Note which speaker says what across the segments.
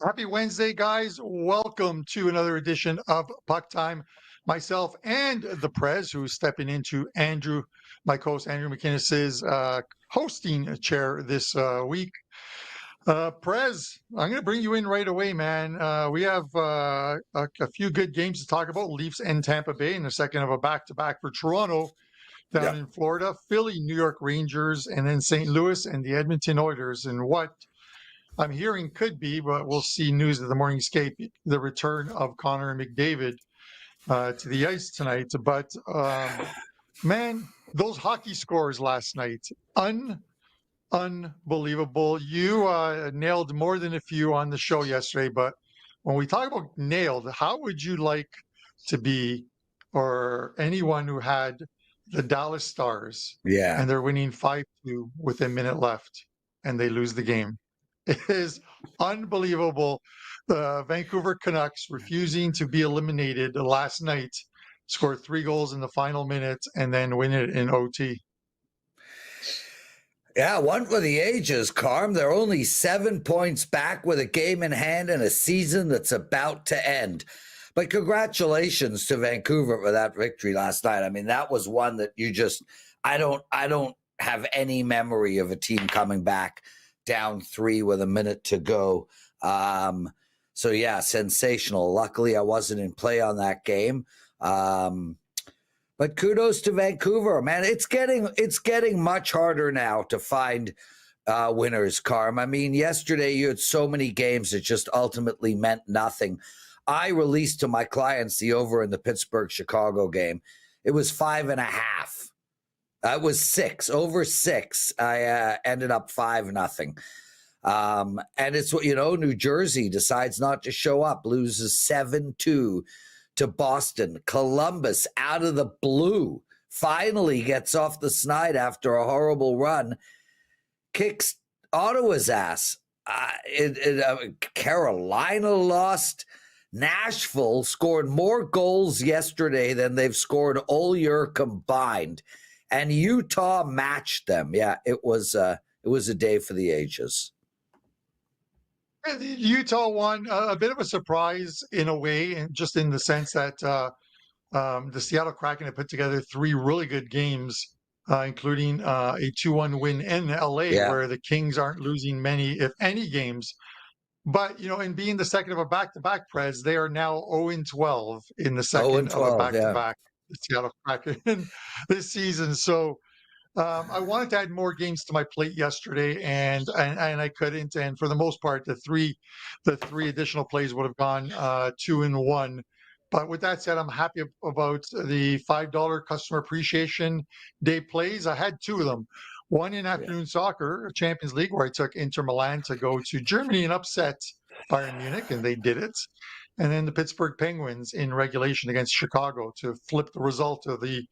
Speaker 1: Happy Wednesday, guys. Welcome to another edition of Puck Time. Myself and the Prez, who's stepping into Andrew, my co-host Andrew McInnes's hosting chair this week. Prez, I'm going to bring you in right away, man. We have a few good games to talk about. Leafs and Tampa Bay in the second of a back-to-back for Toronto down in Florida, Philly, New York Rangers, and then St. Louis and the Edmonton Oilers. And what I'm hearing could be, but we'll see news of the morning skate, the return of Connor and McDavid to the ice tonight. But man, those hockey scores last night, unbelievable. You nailed more than a few on the show yesterday, but when we talk about nailed, how would you like to be, or anyone who had the Dallas Stars and they're winning 5-2 with a minute left and they lose the game? It is unbelievable. The Vancouver Canucks refusing to be eliminated last night, scored 3 goals in the final minutes and then win it in OT.
Speaker 2: Yeah, one for the ages, Carm. They're only 7 points back with a game in hand and a season that's about to end. But congratulations to Vancouver for that victory last night. I mean, that was one that I don't have any memory of a team coming back down 3 with a minute to go. So yeah, sensational. Luckily, I wasn't in play on that game. But kudos to Vancouver, man. It's getting much harder now to find winners, Carm. I mean, yesterday you had so many games that just ultimately meant nothing. I released to my clients the over in the Pittsburgh-Chicago game. It was 5.5. It was 6, over 6. I ended up 5-0. And it's what, New Jersey decides not to show up, loses 7-2 to Boston. Columbus, out of the blue, finally gets off the snide after a horrible run, kicks Ottawa's ass. Carolina lost. Nashville scored more goals yesterday than they've scored all year combined. And Utah matched them. Yeah, it was a day for the ages.
Speaker 1: Utah won, a bit of a surprise in a way, and just in the sense that the Seattle Kraken had put together 3 really good games, including a 2-1 win in LA, where the Kings aren't losing many, if any, games. But, in being the second of a back-to-back, Prez, they are now 0-12 in the second of a back-to-back, the Seattle Kraken this season. So I wanted to add more games to my plate yesterday, and I couldn't. And for the most part, the three additional plays would have gone 2-1. But with that said, I'm happy about the $5 customer appreciation day plays. I had 2 of them. One in afternoon soccer, Champions League, where I took Inter Milan to go to Germany and upset Bayern Munich, and they did it. And then the Pittsburgh Penguins in regulation against Chicago to flip the result in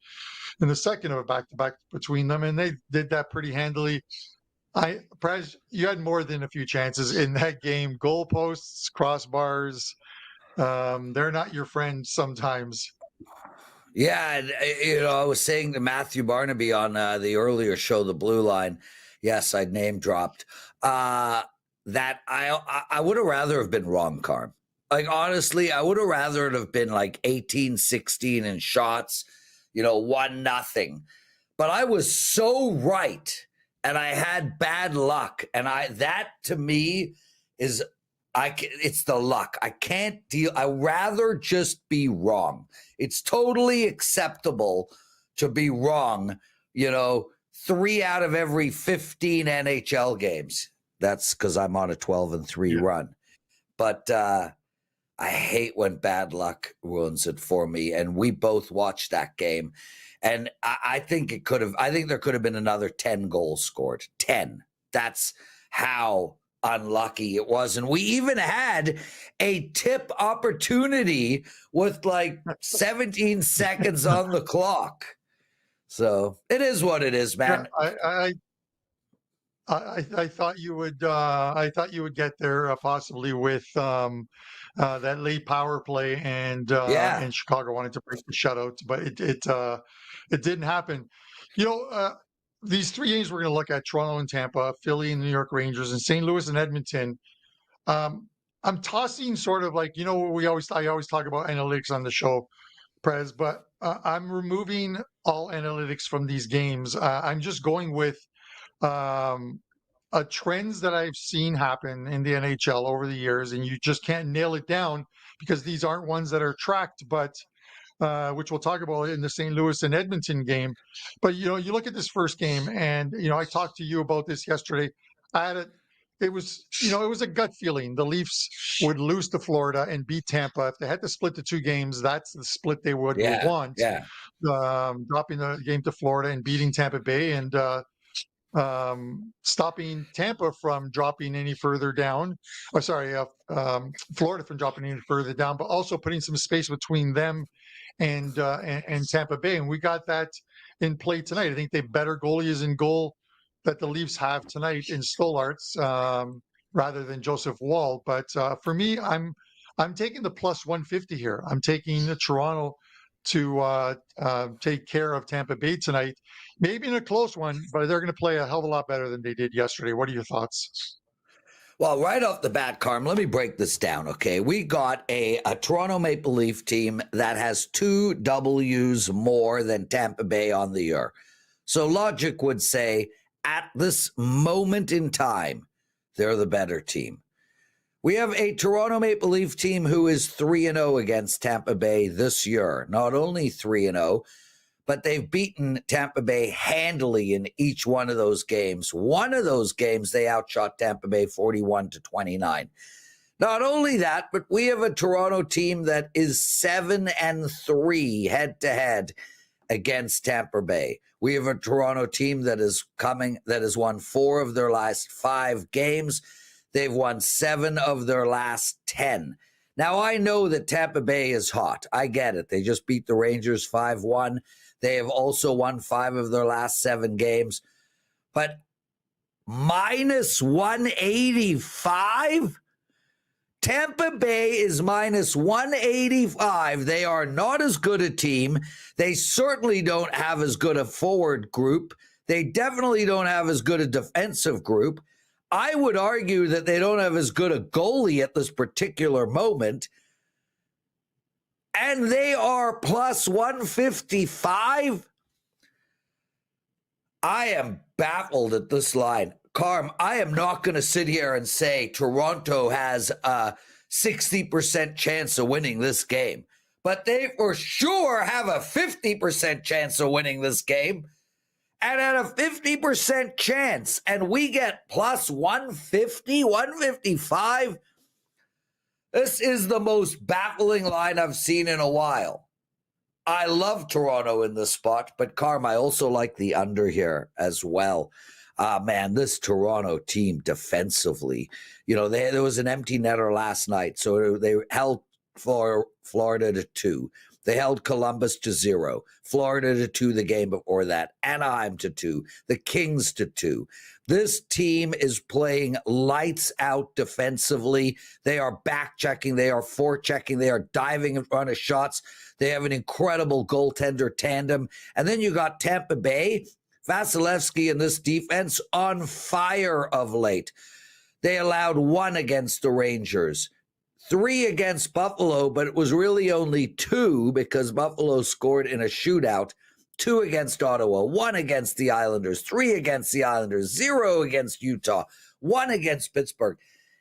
Speaker 1: the second of a back-to-back between them, and they did that pretty handily. Prez, you had more than a few chances in that game. Goalposts, crossbars, they're not your friends sometimes.
Speaker 2: Yeah, I was saying to Matthew Barnaby on the earlier show, The Blue Line, yes, I'd name dropped, that I would have rather have been wrong, Carm. Like, honestly, I would have rather it have been like 18-16 in shots, 1-0. But I was so right, and I had bad luck. And that to me is, it's the luck. I can't deal. I rather just be wrong. It's totally acceptable to be wrong, 3 out of every 15 NHL games. That's because I'm on a 12-3 run. But I hate when bad luck ruins it for me. And we both watched that game. And I think there could have been another 10 goals scored. 10. That's how unlucky it was. And we even had a tip opportunity with like 17 seconds on the clock. So it is what it is, man.
Speaker 1: Yeah, I thought you would get there possibly with that late power play, and Chicago wanted to break the shutout, but it didn't happen. These 3 games we're going to look at: Toronto and Tampa, Philly and New York Rangers, and St. Louis and Edmonton. I'm tossing sort of like, I always talk about analytics on the show, Prez, but I'm removing all analytics from these games. I'm just going with um, trends that I've seen happen in the NHL over the years, and you just can't nail it down because these aren't ones that are tracked, but which we'll talk about in the St. Louis and Edmonton game. But you look at this first game, and I talked to you about this yesterday. I had it was it was a gut feeling. The Leafs would lose to Florida and beat Tampa. If they had to split the two games, that's the split they would
Speaker 2: Yeah,
Speaker 1: want.
Speaker 2: yeah.
Speaker 1: Dropping the game to Florida and beating Tampa Bay, and stopping Tampa from dropping any further down. Or sorry, Florida from dropping any further down, but also putting some space between them and Tampa Bay. And we got that in play tonight. I think the better goalie is in goal that the Leafs have tonight in Stolarz rather than Joseph Wall. But for me, I'm taking the plus 150 here. I'm taking the Toronto to take care of Tampa Bay tonight. Maybe in a close one, but they're going to play a hell of a lot better than they did yesterday. What are your thoughts?
Speaker 2: Well, right off the bat, Carm, let me break this down, okay? We got a Toronto Maple Leaf team that has 2 W's more than Tampa Bay on the year. So logic would say, at this moment in time, they're the better team. We have a Toronto Maple Leaf team who is 3-0 against Tampa Bay this year. Not only 3-0, but they've beaten Tampa Bay handily in each one of those games. One of those games, they outshot Tampa Bay 41-29. Not only that, but we have a Toronto team that is 7-3 head-to-head against Tampa Bay. We have a Toronto team that has won 4 of their last 5 games. They've won 7 of their last 10. Now, I know that Tampa Bay is hot. I get it. They just beat the Rangers 5-1. They have also won 5 of their last 7 games. But minus 185? Tampa Bay is minus 185. They are not as good a team. They certainly don't have as good a forward group. They definitely don't have as good a defensive group. I would argue that they don't have as good a goalie at this particular moment. And they are plus 155. I am baffled at this line. Carm, I am not going to sit here and say Toronto has a 60% chance of winning this game. But they for sure have a 50% chance of winning this game. And at a 50% chance, and we get plus 150, 155, this is the most baffling line I've seen in a while. I love Toronto in this spot, but Carm, I also like the under here as well. Man, this Toronto team defensively, there was an empty netter last night, so they held Florida to 2. They held Columbus to 0, Florida to 2 the game before that, Anaheim to 2, the Kings to 2. This team is playing lights out defensively. They are back checking. They are forechecking. They are diving in front of shots. They have an incredible goaltender tandem. And then you got Tampa Bay, Vasilevsky and this defense on fire of late. They allowed 1 against the Rangers, 3 against Buffalo, but it was really only 2 because Buffalo scored in a shootout. 2 against Ottawa, 1 against the Islanders, 3 against the Islanders, 0 against Utah, 1 against Pittsburgh.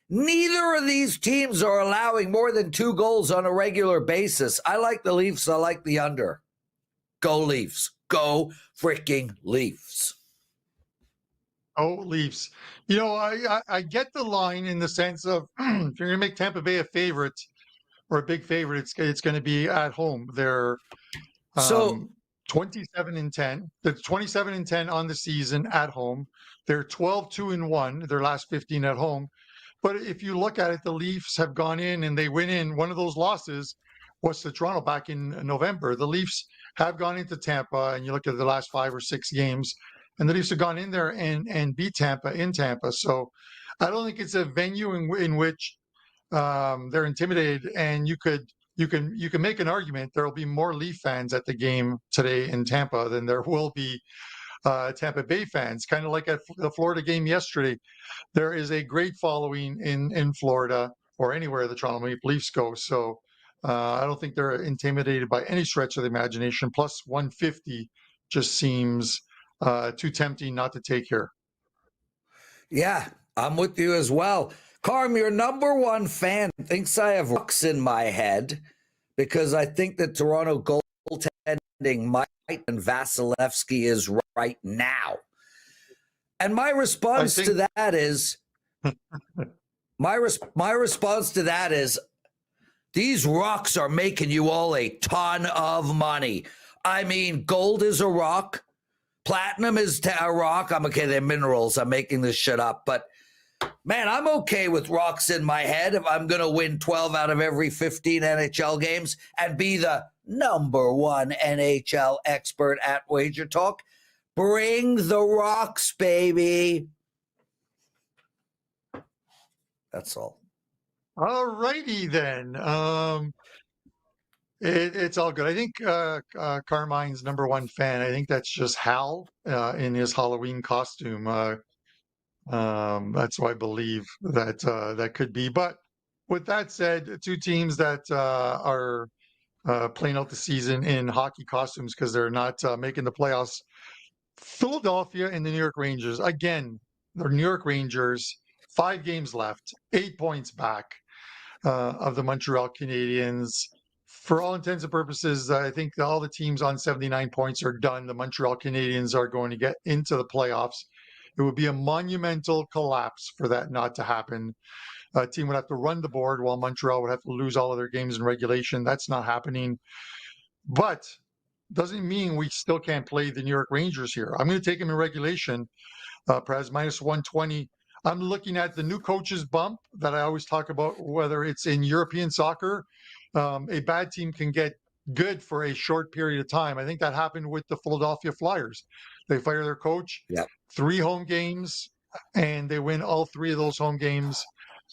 Speaker 2: Neither of these teams are allowing more than 2 goals on a regular basis. I like the Leafs. I like the under. Go Leafs. Go freaking Leafs.
Speaker 1: Oh, Leafs. I get the line in the sense of if you're going to make Tampa Bay a favorite or a big favorite, it's going to be at home. They're
Speaker 2: So
Speaker 1: 27-10. They're 27-10 on the season at home. They're 12-2-1, their last 15 at home. But if you look at it, the Leafs have gone in and they win in. One of those losses was to Toronto back in November. The Leafs have gone into Tampa, and you look at the last 5 or 6 games, and the Leafs have gone in there and beat Tampa in Tampa. So I don't think it's a venue in which they're intimidated, and you can make an argument there will be more Leaf fans at the game today in Tampa than there will be Tampa Bay fans. Kind of like at the Florida game yesterday, there is a great following in Florida or anywhere the Toronto Maple Leafs go. So I don't think they're intimidated by any stretch of the imagination. Plus 150 just seems too tempting not to take here.
Speaker 2: Yeah, I'm with you as well. Carm, your number one fan thinks I have rocks in my head because I think that Toronto goaltending might and Vasilevsky is right now. And my response to that is my response to that is these rocks are making you all a ton of money. I mean, gold is a rock. Platinum is a rock. I'm okay. They're minerals. I'm making this shit up. But, man, I'm okay with rocks in my head if I'm going to win 12 out of every 15 NHL games and be the number one NHL expert at WagerTalk. Bring the rocks, baby. That's all.
Speaker 1: All righty then. It's all good. I think Carmine's number one fan. I think that's just Hal in his Halloween costume. That's what I believe that that could be. But with that said, two teams that are playing out the season in hockey costumes because they're not making the playoffs. Philadelphia and the New York Rangers. Again, the New York Rangers, 5 games left, 8 points back of the Montreal Canadiens. For all intents and purposes, I think all the teams on 79 points are done. The Montreal Canadiens are going to get into the playoffs. It would be a monumental collapse for that not to happen. A team would have to run the board while Montreal would have to lose all of their games in regulation. That's not happening. But doesn't mean we still can't play the New York Rangers here. I'm going to take them in regulation, Prez, minus 120. I'm looking at the new coach's bump that I always talk about, whether it's in European soccer. A bad team can get good for a short period of time. I think that happened with the Philadelphia Flyers. They fire their coach, 3 home games, and they win all 3 of those home games.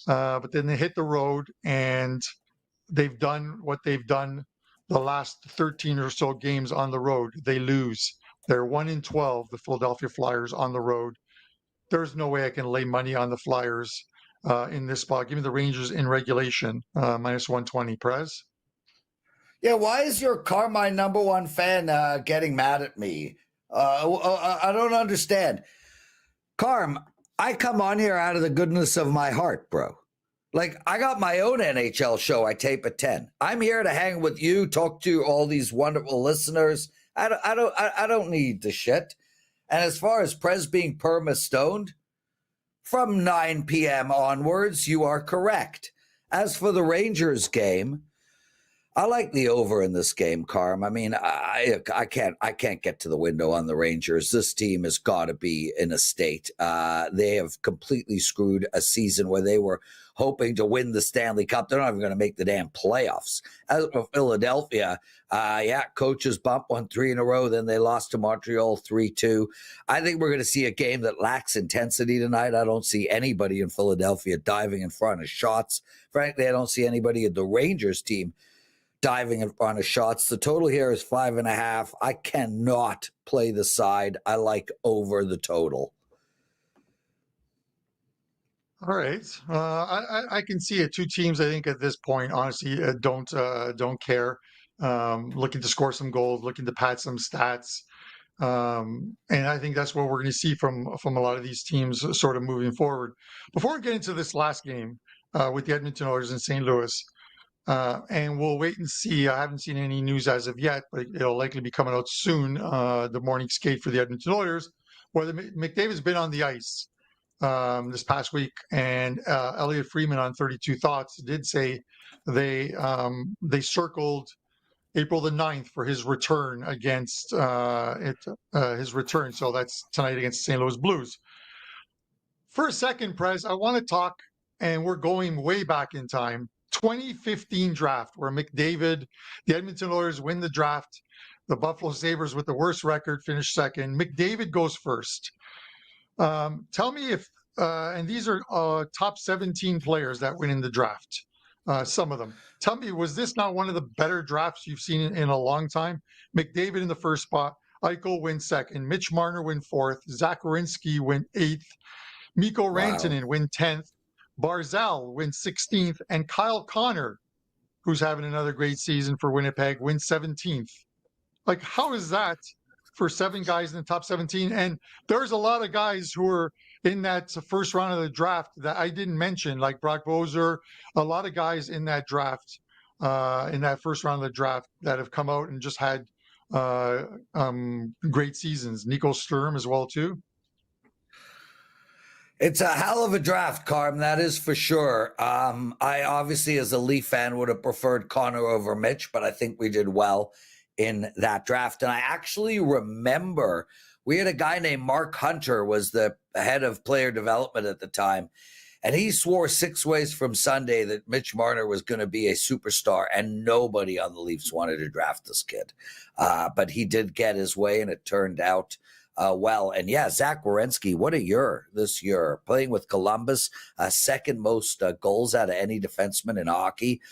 Speaker 1: But then they hit the road, and they've done what they've done the last 13 or so games on the road. They lose. They're 1-12, the Philadelphia Flyers on the road. There's no way I can lay money on the Flyers in this spot. Give me the Rangers in regulation, minus 120. Prez?
Speaker 2: Yeah, why is your Carmine number one fan getting mad at me? I don't understand. Carm, I come on here out of the goodness of my heart, bro. Like, I got my own NHL show I tape at 10. I'm here to hang with you, talk to all these wonderful listeners. I don't need the shit. And as far as Prez being perma-stoned, from 9 p.m. onwards, you are correct. As for the Rangers game, I like the over in this game, Carm. I mean, I can't get to the window on the Rangers. This team has got to be in a state. They have completely screwed a season where they were hoping to win the Stanley Cup. They're not even going to make the damn playoffs. As for Philadelphia, coaches bump, won 3 in a row. Then they lost to Montreal 3-2. I think we're going to see a game that lacks intensity tonight. I don't see anybody in Philadelphia diving in front of shots. Frankly, I don't see anybody in the Rangers team diving in front of shots. The total here is 5.5. I cannot play the side. I like over the total.
Speaker 1: All right. I can see it. 2 teams, I think, at this point, honestly, don't care. Looking to score some goals, looking to pad some stats. And I think that's what we're going to see from a lot of these teams sort of moving forward. Before we get into this last game with the Edmonton Oilers in St. Louis, and we'll wait and see. I haven't seen any news as of yet, but it'll likely be coming out soon, the morning skate for the Edmonton Oilers, where McDavid's been on the ice this past week, and Elliot Friedman on 32 Thoughts did say they circled April the 9th for his return against his return. So that's tonight against the St. Louis Blues. For a second, Prez, I want to talk, and we're going way back in time, 2015 draft, where McDavid, the Edmonton Oilers win the draft. The Buffalo Sabres, with the worst record, finish second. McDavid goes first. Tell me if, and these are top 17 players that win in the draft, some of them. Tell me, was this not one of the better drafts you've seen in a long time? McDavid in the first spot, Eichel wins second, Mitch Marner win fourth, Zach Werenski win eighth, Mikko Rantanen win 10th, Barzal wins 16th, and Kyle Connor, who's having another great season for Winnipeg, wins 17th. Like, how is that for 7 guys in the top 17? And there's a lot of guys who are in that first round of the draft that I didn't mention, like Brock Boser, a lot of guys in that draft, in that first round of the draft that have come out and just had great seasons. Nico Sturm as well, too.
Speaker 2: It's a hell of a draft, Carm. That is for sure. I obviously, as a Leaf fan, would have preferred Connor over Mitch, but I think we did well in that draft. And I actually remember we had a guy named Mark Hunter, was the head of player development at the time, and he swore 6 ways from Sunday that Mitch Marner was going to be a superstar, and nobody on the Leafs wanted to draft this kid. But he did get his way, and it turned out well. And yeah, Zach Werenski, what a year this year. Playing with Columbus, second most goals out of any defenseman in hockey.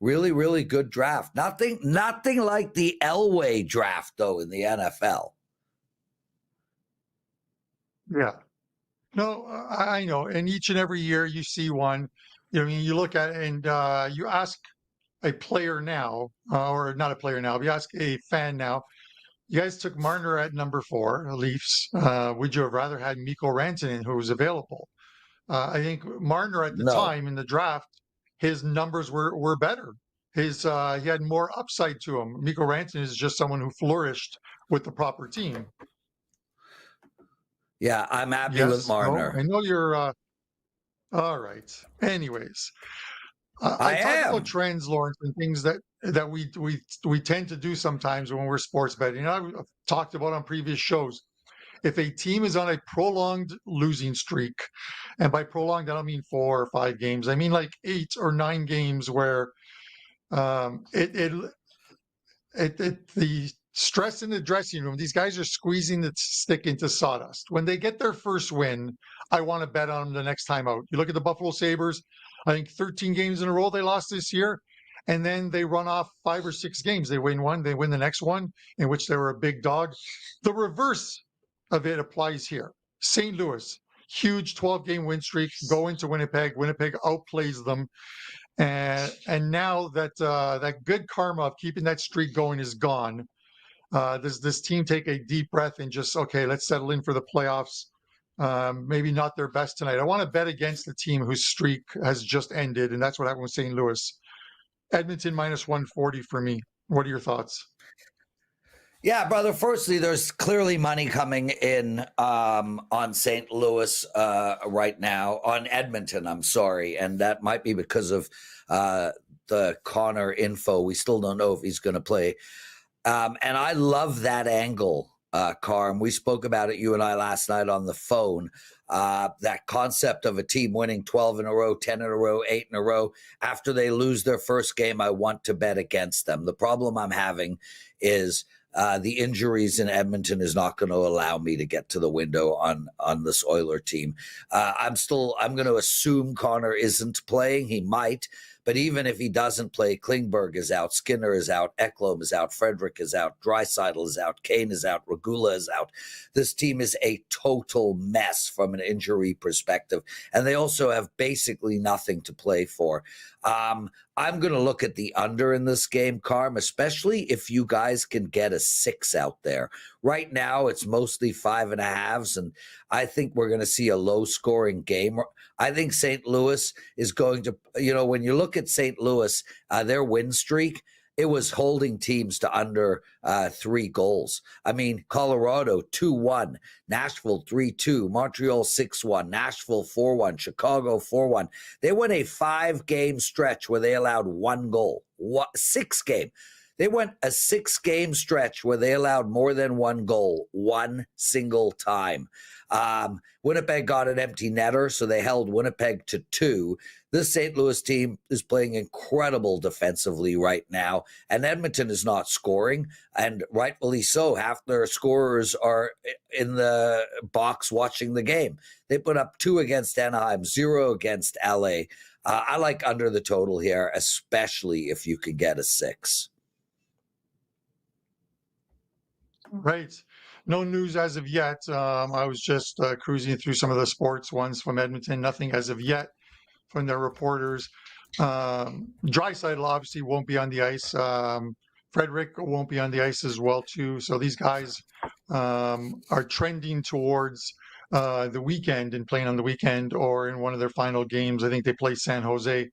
Speaker 2: Really, really good draft. Nothing like the Elway draft, though, in the NFL.
Speaker 1: Yeah. No, I know. And each and every year you see one. I mean, you look at it and you ask a player now, or not a player now, but you ask a fan now. You guys took Marner at number 4, Leafs. Would you have rather had Mikko Rantanen, who was available? I think Marner at the time in the draft, his numbers were better. He had more upside to him. Mikko Rantanen is just someone who flourished with the proper team.
Speaker 2: Yeah, I'm happy with Marner.
Speaker 1: No, I know you're. All right. Anyways, I talk about trends, Lawrence, and things that we tend to do sometimes when we're sports betting. I've talked about on previous shows. If a team is on a prolonged losing streak, and by prolonged, I don't mean 4 or 5 games. I mean like 8 or 9 games where the stress in the dressing room, these guys are squeezing the stick into sawdust. When they get their first win, I want to bet on them the next time out. You look at the Buffalo Sabres, I think 13 games in a row they lost this year, and then they run off 5 or 6 games. They win one, they win the next one, in which they were a big dog. The reverse of it applies here. St. Louis, huge 12-game win streak, go into Winnipeg. Winnipeg outplays them. And now that that good karma of keeping that streak going is gone. Does this team take a deep breath and just, okay, let's settle in for the playoffs? Maybe not their best tonight. I want to bet against the team whose streak has just ended, and that's what happened with St. Louis. Edmonton minus 140 for me. What are your thoughts?
Speaker 2: Yeah, brother. Firstly, there's clearly money coming in on St. Louis right now, on Edmonton, I'm sorry. And that might be because of the Connor info. We still don't know if he's going to play. And I love that angle, Carm. We spoke about it, you and I, last night on the phone. That concept of a team winning 12 in a row, 10 in a row, 8 in a row. After they lose their first game, I want to bet against them. The problem I'm having is the injuries in Edmonton is not going to allow me to get to the window on this Oiler team. I'm going to assume Connor isn't playing. He might. But even if he doesn't play, Klingberg is out, Skinner is out, Ekholm is out, Frederick is out, Draisaitl is out, Kane is out, Regula is out. This team is a total mess from an injury perspective. And they also have basically nothing to play for. I'm going to look at the under in this game, Carm, especially if you guys can get a 6 out there. Right now, it's mostly 5.5s, and I think we're going to see a low-scoring game. I think St. Louis is going to, when you look at St. Louis, their win streak, it was holding teams to under 3 goals. I mean, Colorado 2-1, Nashville 3-2, Montreal 6-1, Nashville 4-1, Chicago 4-1. They went a 5-game stretch where they allowed 1 goal. 6 game. They went a 6-game stretch where they allowed more than 1 goal one single time. Winnipeg got an empty netter, so they held Winnipeg to 2. This St. Louis team is playing incredible defensively right now, and Edmonton is not scoring, and rightfully so. Half their scorers are in the box watching the game. They put up 2 against Anaheim, 0 against LA. I like under the total here, especially if you can get a 6.
Speaker 1: Right. No news as of yet. I was just cruising through some of the sports ones from Edmonton. Nothing as of yet. from their reporters. Draisaitl obviously won't be on the ice. Frederick won't be on the ice as well too. So these guys are trending towards the weekend and playing on the weekend or in one of their final games. I think they play San Jose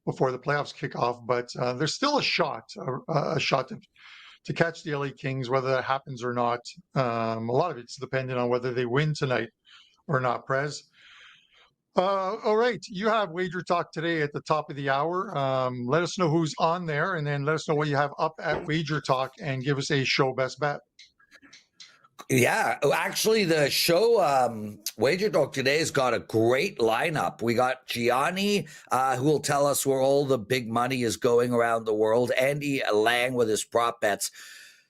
Speaker 1: before the playoffs kick off, but there's still a shot to catch the LA Kings, whether that happens or not. A lot of it's dependent on whether they win tonight or not, Prez. All right, you have Wager Talk today at the top of the hour. Let us know who's on there, and then let us know what you have up at Wager Talk, and give us a show best bet.
Speaker 2: Yeah, actually, the show WagerTalk today has got a great lineup. We got Gianni, who will tell us where all the big money is going around the world. Andy Lang with his prop bets.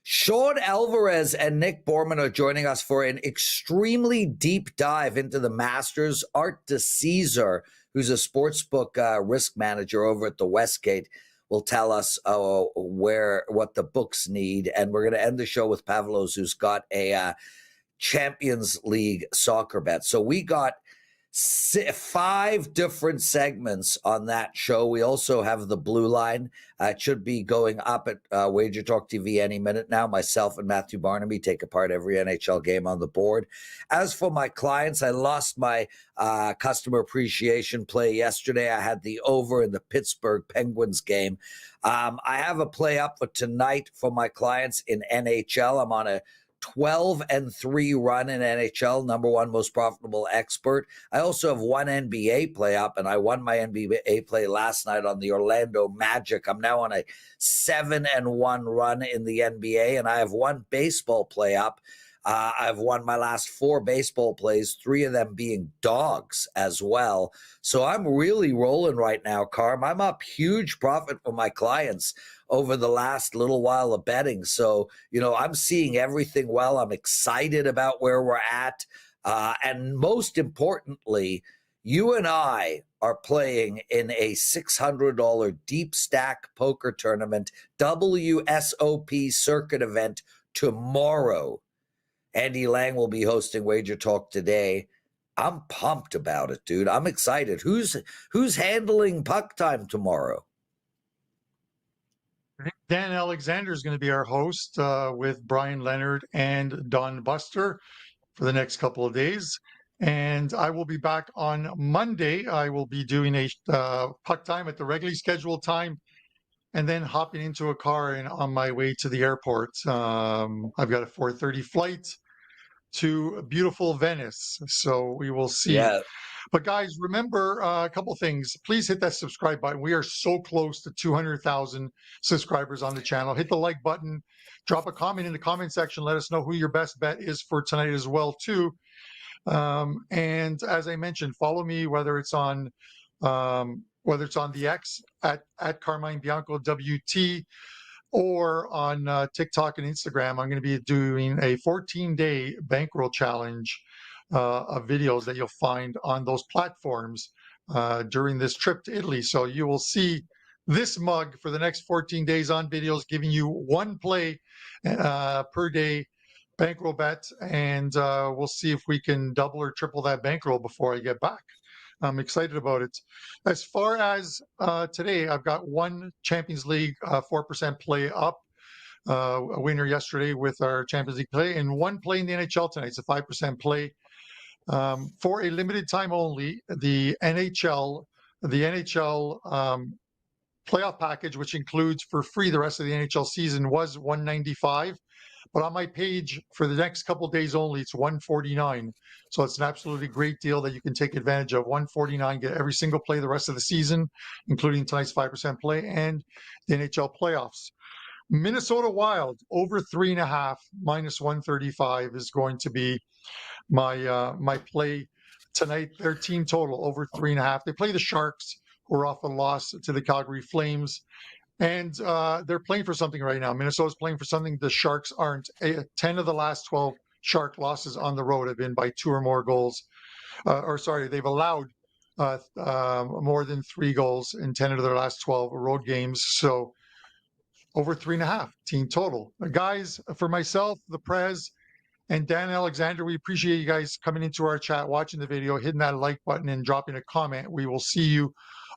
Speaker 2: Sean Alvarez and Nick Borman are joining us for an extremely deep dive into the Masters. Art DeCesar, who's a sportsbook risk manager over at the Westgate, will tell us what the books need. And we're going to end the show with Pavlos, who's got a Champions League soccer bet. So we got 5 different segments on that show. We also have the Blue Line. It should be going up at Wager Talk TV any minute now. Myself and Matthew Barnaby take apart every NHL game on the board. As for my clients, I lost my customer appreciation play yesterday. I had the over in the Pittsburgh Penguins game. I have a play up for tonight for my clients in NHL. I'm on a 12-3 run in NHL, number one most profitable expert. I also have one NBA play up, and I won my NBA play last night on the Orlando Magic. I'm now on a 7-1 run in the NBA, and I have one baseball play up. I've won my last 4 baseball plays, 3 of them being dogs as well. So I'm really rolling right now, Carm. I'm up huge profit for my clients over the last little while of betting. So, I'm seeing everything well. I'm excited about where we're at. And most importantly, you and I are playing in a $600 deep stack poker tournament, WSOP circuit event tomorrow. Andy Lang will be hosting Wager Talk today. I'm pumped about it, dude. I'm excited. Who's handling PuckTime tomorrow?
Speaker 1: Dan Alexander is going to be our host with Brian Leonard and Don Buster for the next couple of days. And I will be back on Monday. I will be doing a PuckTime at the regularly scheduled time, and then hopping into a car and on my way to the airport. I've got a 4:30 flight to beautiful Venice. So we will see.
Speaker 2: Yeah.
Speaker 1: But guys, remember a couple things. Please hit that subscribe button. We are so close to 200,000 subscribers on the channel. Hit the like button. Drop a comment in the comment section. Let us know who your best bet is for tonight as well, too. And as I mentioned, follow me, whether it's on the X at Carmine Bianco WT, or on TikTok and Instagram. I'm going to be doing a 14-day bankroll challenge of videos that you'll find on those platforms during this trip to Italy. So you will see this mug for the next 14 days on videos, giving you one play per day bankroll bet. And we'll see if we can double or triple that bankroll before I get back. I'm excited about it. As far as today, I've got one Champions League 4% play up, a winner yesterday with our Champions League play, and one play in the NHL tonight. It's a 5% play for a limited time only. The NHL playoff package, which includes for free the rest of the NHL season, was $195. But on my page for the next couple of days only, it's $149. So it's an absolutely great deal that you can take advantage of. $149, get every single play the rest of the season, including tonight's 5% play and the NHL playoffs. Minnesota Wild over 3.5 minus 135 is going to be my play tonight. Their team total over 3.5. They play the Sharks, who are off a loss to the Calgary Flames. And they're playing for something right now. Minnesota's playing for something the Sharks aren't. 10 of the last 12 Shark losses on the road have been by 2 or more goals. They've allowed more than 3 goals in 10 of their last 12 road games. So over 3.5 team total. Guys, for myself, the Prez, And Dan Alexander, we appreciate you guys coming into our chat, watching the video, hitting that like button, and dropping a comment. We will see you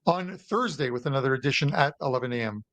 Speaker 1: on Thursday with another edition at 11 a.m.